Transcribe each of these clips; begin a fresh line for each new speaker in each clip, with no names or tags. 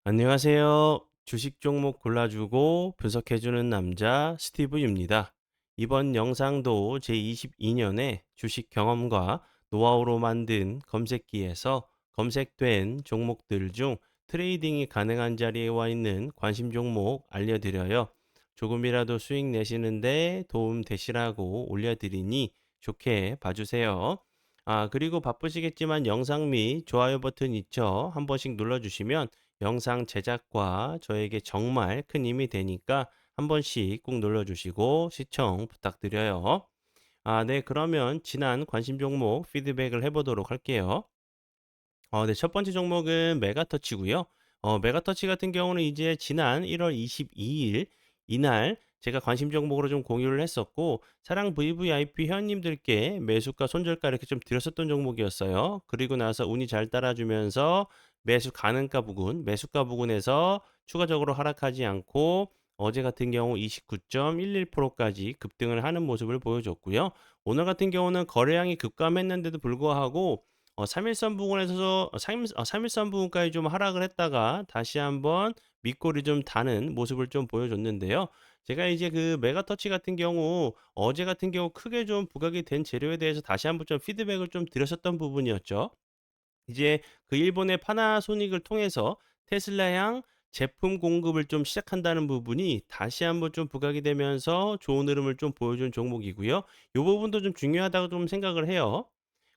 안녕하세요. 주식 종목 골라주고 분석해주는 남자 스티브입니다. 이번 영상도 제22년에 주식 경험과 노하우로 만든 검색기에서 검색된 종목들 중 트레이딩이 가능한 자리에 와 있는 관심 종목 알려드려요. 조금이라도 수익 내시는데 도움 되시라고 올려드리니 좋게 봐주세요. 그리고 바쁘시겠지만 영상 및 좋아요 버튼 있죠? 한 번씩 눌러주시면 영상 제작과 저에게 정말 큰 힘이 되니까 한 번씩 꾹 눌러주시고 시청 부탁드려요. 네, 그러면 지난 관심 종목 피드백을 해보도록 할게요. 네, 첫 번째 종목은 메가터치고요. 메가터치 같은 경우는 이제 지난 1월 22일 이날 제가 관심 종목으로 좀 공유를 했었고 사랑 VVIP 회원님들께 매수가 손절가 이렇게 좀 드렸었던 종목이었어요. 그리고 나서 운이 잘 따라주면서 매수 가능가 부근, 매수가 부근에서 추가적으로 하락하지 않고 어제 같은 경우 29.11%까지 급등을 하는 모습을 보여줬고요. 오늘 같은 경우는 거래량이 급감했는데도 불구하고 3일선 부근에서 3일선 부근까지 좀 하락을 했다가 다시 한번 밑골이 좀 다는 모습을 좀 보여줬는데요. 제가 이제 그 메가터치 같은 경우 어제 같은 경우 크게 좀 부각이 된 재료에 대해서 다시 한번 좀 피드백을 좀 드렸었던 부분이었죠. 이제 그 일본의 파나소닉을 통해서 테슬라향 제품 공급을 좀 시작한다는 부분이 다시 한번 좀 부각이 되면서 좋은 흐름을 좀 보여준 종목이고요. 이 부분도 좀 중요하다고 좀 생각을 해요.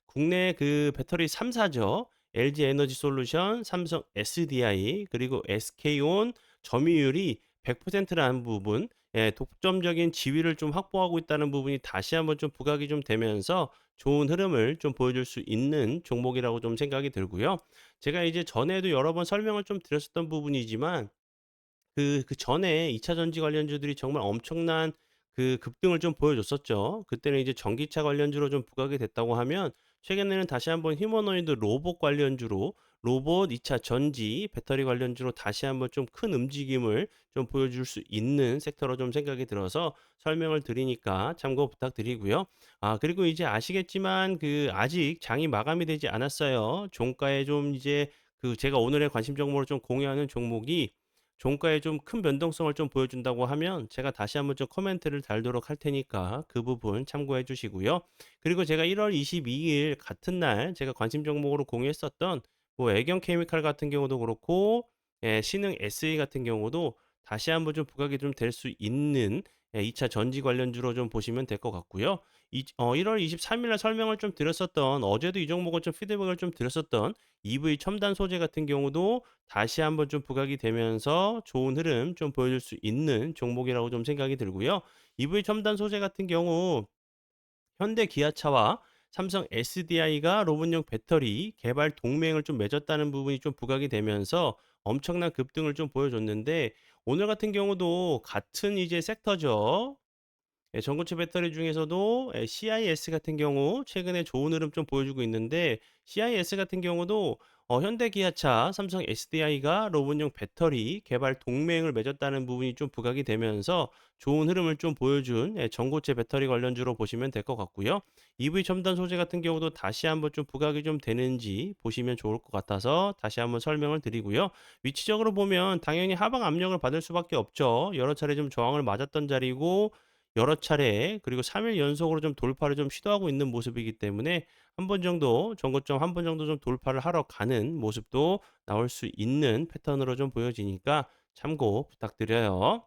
국내 그 배터리 3사죠. LG 에너지 솔루션, 삼성 SDI, 그리고 SK온 점유율이 100%라는 부분, 독점적인 지위를 좀 확보하고 있다는 부분이 다시 한번 좀 부각이 좀 되면서 좋은 흐름을 좀 보여줄 수 있는 종목이라고 좀 생각이 들고요. 제가 이제 전에도 여러 번 설명을 좀 드렸었던 부분이지만 그 전에 2차 전지 관련주들이 정말 엄청난 그 급등을 좀 보여줬었죠. 그때는 이제 전기차 관련주로 좀 부각이 됐다고 하면 최근에는 다시 한번 휴머노이드 로봇 관련주로 로봇, 2차 전지, 배터리 관련주로 다시 한번 좀 큰 움직임을 좀 보여줄 수 있는 섹터로 좀 생각이 들어서 설명을 드리니까 참고 부탁드리고요. 그리고 이제 아시겠지만 그 아직 장이 마감이 되지 않았어요. 종가에 좀 이제 그 제가 오늘의 관심 종목으로 좀 공유하는 종목이 종가에 좀 큰 변동성을 좀 보여준다고 하면 제가 다시 한번 좀 코멘트를 달도록 할 테니까 그 부분 참고해 주시고요. 그리고 제가 1월 22일 같은 날 제가 관심 종목으로 공유했었던 뭐 애경 케미칼 같은 경우도 그렇고 신흥 SE 같은 경우도 다시 한번 좀 부각이 좀 될 수 있는 2차 전지 관련주로 좀 보시면 될 것 같고요. 1월 23일 날 설명을 좀 드렸었던 어제도 이 종목을 좀 피드백을 좀 드렸었던 EV 첨단 소재 같은 경우도 다시 한번 좀 부각이 되면서 좋은 흐름 좀 보여줄 수 있는 종목이라고 좀 생각이 들고요. EV 첨단 소재 같은 경우 현대 기아차와 삼성 SDI가 로봇용 배터리 개발 동맹을 좀 맺었다는 부분이 좀 부각이 되면서 엄청난 급등을 좀 보여줬는데 오늘 같은 경우도 같은 이제 섹터죠. 전고체 배터리 중에서도 CIS 같은 경우 최근에 좋은 흐름 좀 보여주고 있는데 CIS 같은 경우도 현대 기아차, 삼성 SDI가 로봇용 배터리 개발 동맹을 맺었다는 부분이 좀 부각이 되면서 좋은 흐름을 좀 보여준 전고체 배터리 관련주로 보시면 될 것 같고요. EV 첨단 소재 같은 경우도 다시 한번 좀 부각이 좀 되는지 보시면 좋을 것 같아서 다시 한번 설명을 드리고요. 위치적으로 보면 당연히 하방 압력을 받을 수밖에 없죠. 여러 차례 좀 저항을 맞았던 자리고 여러 차례 그리고 3일 연속으로 좀 돌파를 좀 시도하고 있는 모습이기 때문에 한 번 정도 전고점 한 번 정도 좀 돌파를 하러 가는 모습도 나올 수 있는 패턴으로 좀 보여지니까 참고 부탁드려요.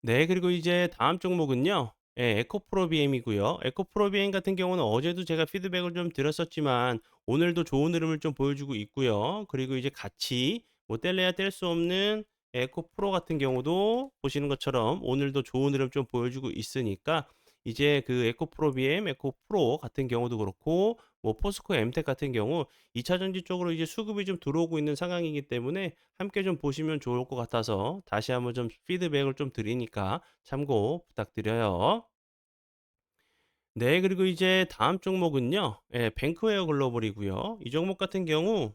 네. 그리고 이제 다음 종목은요. 에코프로비엠이고요. 에코프로비엠 같은 경우는 어제도 제가 피드백을 좀 드렸었지만 오늘도 좋은 흐름을 좀 보여주고 있고요. 그리고 이제 같이 뭐 뗄래야 뗄 수 없는 에코프로 같은 경우도 보시는 것처럼 오늘도 좋은 흐름 좀 보여주고 있으니까 이제 그 에코프로비엠, 에코프로 같은 경우도 그렇고 뭐 포스코 엠텍 같은 경우 2차 전지 쪽으로 이제 수급이 좀 들어오고 있는 상황이기 때문에 함께 좀 보시면 좋을 것 같아서 다시 한번 좀 피드백을 좀 드리니까 참고 부탁드려요. 네, 그리고 이제 다음 종목은요. 뱅크웨어 글로벌이고요. 이 종목 같은 경우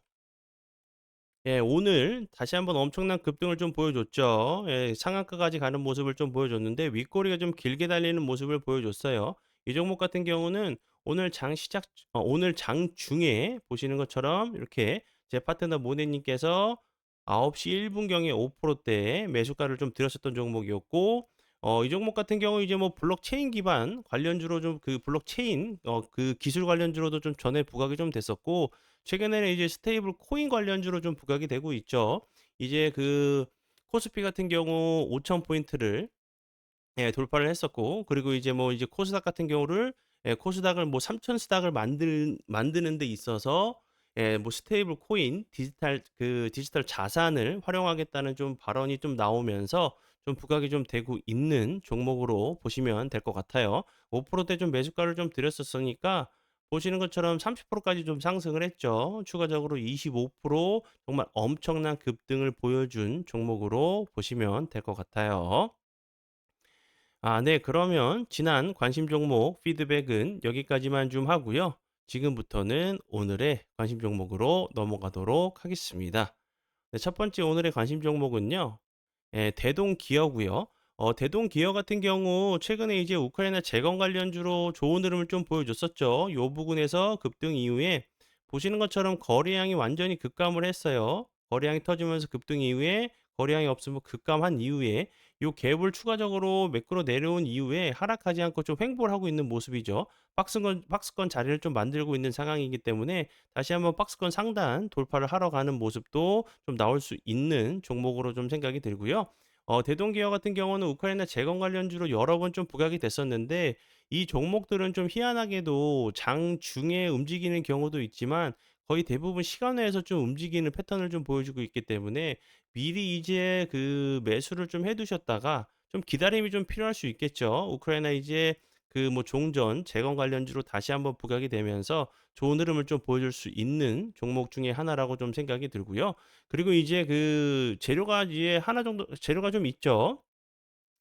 오늘 다시 한번 엄청난 급등을 좀 보여줬죠. 상한가까지 가는 모습을 좀 보여줬는데 윗꼬리가 좀 길게 달리는 모습을 보여줬어요. 이 종목 같은 경우는 오늘 장 중에 보시는 것처럼 이렇게 제 파트너 모네님께서 9시 1 분경에 5%대 매수가를 좀 들였었던 종목이었고, 이 종목 같은 경우 이제 뭐 블록체인 기반 관련주로 좀 그 블록체인 그 기술 관련주로도 좀 전에 부각이 좀 됐었고, 최근에는 이제 스테이블 코인 관련주로 좀 부각이 되고 있죠. 이제 그 코스피 같은 경우 5,000 포인트를 돌파를 했었고, 그리고 이제 뭐 이제 코스닥 같은 경우를 코스닥을 뭐 3,000 스닥을 만드는 데 있어서 뭐 스테이블 코인 디지털 자산을 활용하겠다는 좀 발언이 좀 나오면서 좀 부각이 좀 되고 있는 종목으로 보시면 될 것 같아요. 5%대 좀 매수가를 좀 드렸었으니까 보시는 것처럼 30% 까지 좀 상승을 했죠. 추가적으로 25% 정말 엄청난 급등을 보여준 종목으로 보시면 될 것 같아요. 네. 그러면 지난 관심 종목 피드백은 여기까지만 좀 하고요. 지금부터는 오늘의 관심 종목으로 넘어가도록 하겠습니다. 네, 첫 번째 오늘의 관심 종목은요. 대동기어고요. 대동기어 같은 경우 최근에 이제 우크라이나 재건 관련주로 좋은 흐름을 좀 보여줬었죠. 요 부분에서 급등 이후에 보시는 것처럼 거래량이 완전히 급감을 했어요. 거래량이 터지면서 급등 이후에 거래량이 없으면 급감한 이후에 요 갭을 추가적으로 매끄러 내려온 이후에 하락하지 않고 좀 횡보를 하고 있는 모습이죠. 박스권 자리를 좀 만들고 있는 상황이기 때문에 다시 한번 박스권 상단 돌파를 하러 가는 모습도 좀 나올 수 있는 종목으로 좀 생각이 들고요. 대동기업 같은 경우는 우크라이나 재건 관련주로 여러 번 좀 부각이 됐었는데, 이 종목들은 좀 희한하게도 장중에 움직이는 경우도 있지만 거의 대부분 시간외에서 좀 움직이는 패턴을 좀 보여주고 있기 때문에 미리 이제 그 매수를 좀 해 두셨다가 좀 기다림이 좀 필요할 수 있겠죠. 우크라이나 이제 그 뭐 종전 재건 관련주로 다시 한번 부각이 되면서 좋은 흐름을 좀 보여줄 수 있는 종목 중에 하나라고 좀 생각이 들고요. 그리고 이제 그 재료가 이제 하나 정도 재료가 좀 있죠.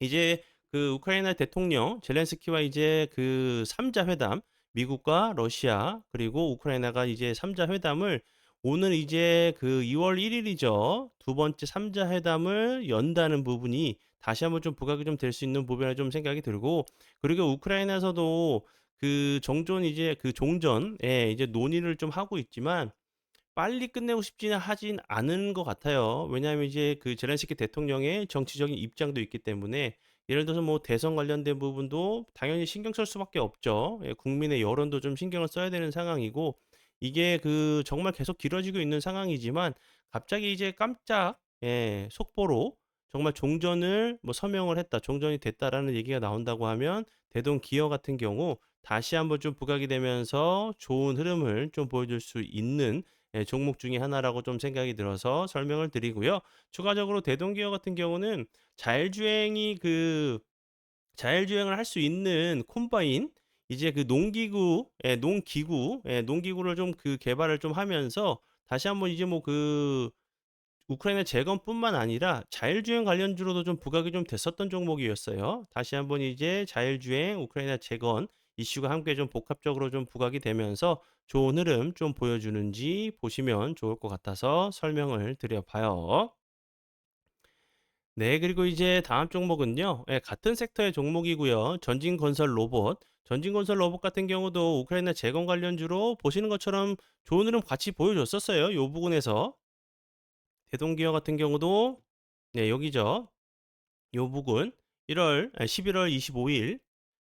이제 그 우크라이나 대통령 젤렌스키와 이제 그 3자 회담, 미국과 러시아 그리고 우크라이나가 이제 3자 회담을 오늘 이제 그 2월 1 일이죠. 두 번째 3자 회담을 연다는 부분이 다시 한번 좀 부각이 좀 될 수 있는 부분이라 좀 생각이 들고, 그리고 우크라이나에서도 그 정전 이제 그 종전에 이제 논의를 좀 하고 있지만 빨리 끝내고 싶지는 하진 않은 것 같아요. 왜냐하면 이제 그 젤렌스키 대통령의 정치적인 입장도 있기 때문에, 예를 들어서 뭐 대선 관련된 부분도 당연히 신경 쓸 수밖에 없죠. 국민의 여론도 좀 신경을 써야 되는 상황이고, 이게 그 정말 계속 길어지고 있는 상황이지만 갑자기 이제 깜짝 속보로 정말 종전을 뭐 서명을 했다, 종전이 됐다라는 얘기가 나온다고 하면 대동 기어 같은 경우 다시 한번 좀 부각이 되면서 좋은 흐름을 좀 보여줄 수 있는 종목 중에 하나라고 좀 생각이 들어서 설명을 드리고요. 추가적으로 대동기업 같은 경우는 자율주행이 그 자율주행을 할 수 있는 콤바인, 이제 그 농기구를 좀 그 개발을 좀 하면서 다시 한번 이제 뭐 그 우크라이나 재건뿐만 아니라 자율주행 관련주로도 좀 부각이 좀 됐었던 종목이었어요. 다시 한번 이제 자율주행, 우크라이나 재건 이슈가 함께 좀 복합적으로 좀 부각이 되면서 좋은 흐름 좀 보여주는지 보시면 좋을 것 같아서 설명을 드려 봐요. 네, 그리고 이제 다음 종목은요. 같은 섹터의 종목이고요. 전진건설 로봇 같은 경우도 우크라이나 재건 관련주로 보시는 것처럼 좋은 흐름 같이 보여줬었어요. 요 부분에서 대동기업 같은 경우도 여기죠. 요 부근 11월 25일,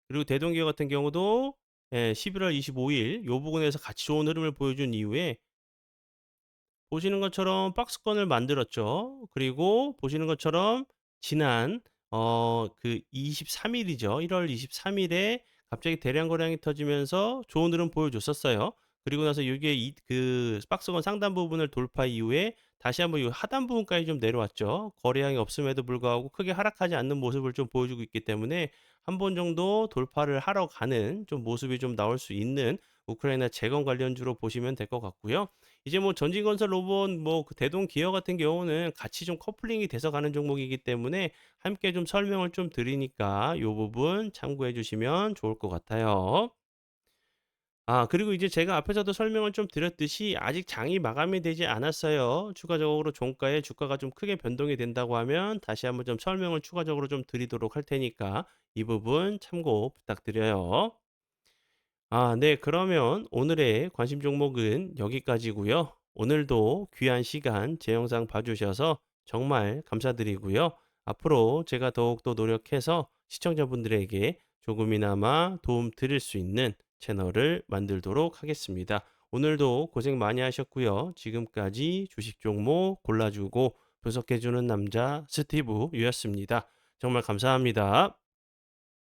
그리고 대동기업 같은 경우도 11월 25일 요 부근에서 같이 좋은 흐름을 보여준 이후에 보시는 것처럼 박스권을 만들었죠. 그리고 보시는 것처럼 지난 그 23 일이죠. 1월 23 일에 갑자기 대량 거래량이 터지면서 좋은 흐름 보여줬었어요. 그리고 나서 이게 그 박스권 상단 부분을 돌파 이후에 다시 한번 이 하단 부분까지 좀 내려왔죠. 거래량이 없음에도 불구하고 크게 하락하지 않는 모습을 좀 보여주고 있기 때문에 한 번 정도 돌파를 하러 가는 좀 모습이 좀 나올 수 있는 우크라이나 재건 관련주로 보시면 될 것 같고요. 이제 뭐 전진건설 로봇 뭐 그 대동 기어 같은 경우는 같이 좀 커플링이 돼서 가는 종목이기 때문에 함께 좀 설명을 좀 드리니까 요 부분 참고해 주시면 좋을 것 같아요. 그리고 이제 제가 앞에서도 설명을 좀 드렸듯이 아직 장이 마감이 되지 않았어요. 추가적으로 종가에 주가가 좀 크게 변동이 된다고 하면 다시 한번 좀 설명을 추가적으로 좀 드리도록 할 테니까 이 부분 참고 부탁드려요. 네. 그러면 오늘의 관심 종목은 여기까지고요. 오늘도 귀한 시간 제 영상 봐주셔서 정말 감사드리고요. 앞으로 제가 더욱더 노력해서 시청자분들에게 조금이나마 도움 드릴 수 있는 채널을 만들도록 하겠습니다. 오늘도 고생 많이 하셨고요. 지금까지 주식 종목 골라주고 분석해주는 남자 스티브 유였습니다. 정말 감사합니다.